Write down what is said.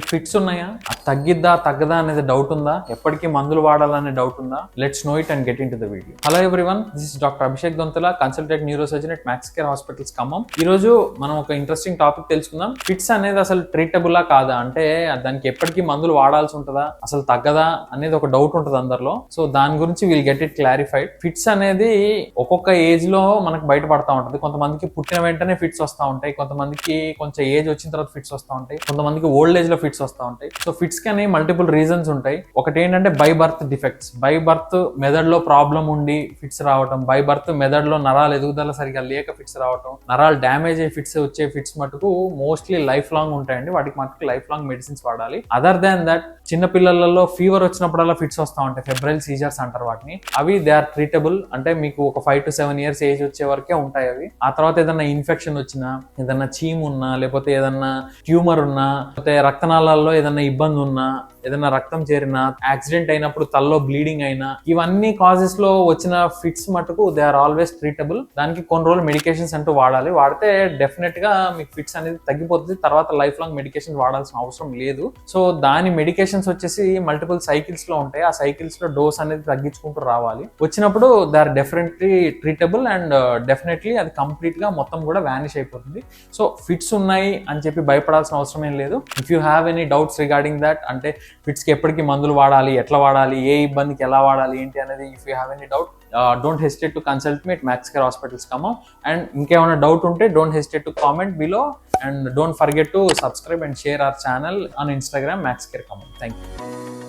Fits ఉన్నాయా, తగ్గిద్దా తగ్గదా అనేది డౌట్ ఉందా, ఎప్పటికీ మందులు వాడాలనే డౌట్ ఉందా? Let's know it and get into the video. Hello everyone, this is doctor Abhishek Dontala, consultant neurosurgeon at Max care hospitals Khammam. ఈ రోజు మనం ఒక ఇంట్రెస్టింగ్ టాపిక్ తెలుసుకుందాం. ఫిట్స్ అనేది అసలు ట్రీటబులా కాదా, అంటే దానికి ఎప్పటికీ మందులు వాడాల్సి ఉంటుందా, అసలు తగ్గదా అనేది ఒక డౌట్ ఉంటుంది అందరిలో. సో దాని గురించి will get it clarified. Fits అనేది ఒక్కొక్క ఏజ్ లో మనకు బయటపడతా ఉంటుంది. కొంతమందికి పుట్టిన వెంటనే ఫిట్స్ వస్తూ ఉంటాయి, కొంతమందికి కొంచెం ఏజ్ వచ్చిన తర్వాత ఫిట్స్ వస్తూ ఉంటాయి, కొంతమందికి ఓల్డ్ ఏజ్ లో ఫిట్స్ వస్తూ ఉంటాయి. సో ఫిట్స్ కి మల్టిపుల్ రీజన్స్ ఉంటాయి. ఒకటి ఏంటంటే by birth defects, by birth మెదడులో ప్రాబ్లం ఉండి ఫిట్స్ రావటం, బై బర్త్ మెదడులో నరాలు ఎదుగుదల సరిగా లేక ఫిట్స్ రావటం, నరాలు డ్యామేజ్ అయ్యి ఫిట్స్ వచ్చే ఫిట్స్ మటుకు మోస్ట్లీ లైఫ్ లాంగ్ ఉంటాయండి. వాటికి మటుకు లైఫ్ లాంగ్ మెడిసిన్స్ వాడాలి. అదర్ దాన్ దట్ చిన్న పిల్లలలో ఫీవర్ వచ్చినప్పుడల్లా ఫిట్స్ వస్తూ ఉంటాయి, ఫెబ్రైల్ సీజర్స్ అంటారు వాటిని. అవి దే ఆర్ ట్రీటబుల్, అంటే మీకు ఒక 5 to 7 years ఏజ్ వచ్చే వరకే ఉంటాయి అవి. ఆ తర్వాత ఏదన్నా ఇన్ఫెక్షన్ వచ్చినా, ఏదన్నా చీమ్ ఉన్నా, లేకపోతే ఏదన్నా ట్యూమర్ ఉన్నా, లేకపోతే రక్తనాళాల్లో ఏదన్నా ఇబ్బంది ఉన్నా, ఏదైనా రక్తం చేరినా, యాక్సిడెంట్ అయినప్పుడు తలలో బ్లీడింగ్ అయినా, ఇవన్నీ కాజెస్ లో వచ్చిన ఫిట్స్ మటుకు దే ఆర్ ఆల్వేస్ ట్రీటబుల్. దానికి కొన్ని రోజులు మెడికేషన్స్ అంటూ వాడాలి. వాడితే డెఫినెట్ గా మీకు ఫిట్స్ అనేది తగ్గిపోతుంది. తర్వాత లైఫ్ లాంగ్ మెడికేషన్ వాడాల్సిన అవసరం లేదు. సో దాని మెడికేషన్స్ వచ్చేసి మల్టిపుల్ సైకిల్స్ లో ఉంటాయి. ఆ సైకిల్స్ లో డోస్ అనేది తగ్గించుకుంటూ రావాలి. వచ్చినప్పుడు they are definitely treatable and definitely అది కంప్లీట్ గా మొత్తం కూడా వానిష్ అయిపోతుంది. సో ఫిట్స్ ఉన్నాయి అని చెప్పి భయపడాల్సిన అవసరం ఏం లేదు. If you have any doubts regarding that, అంటే ఫిట్స్ కి ఎప్పటికీ మందులు వాడాలి, ఎట్లా వాడాలి, ఏ ఇబ్బందికి ఎలా వాడాలి ఏంటి అనేది, if you have any doubt, don't hesitate to consult me at Max care hospitals Khammam. And ఇంకేమైనా డౌట్ ఉంటే don't hesitate to comment below and don't forget to subscribe and share our channel on Instagram, Max Care Khmmam. Thank you.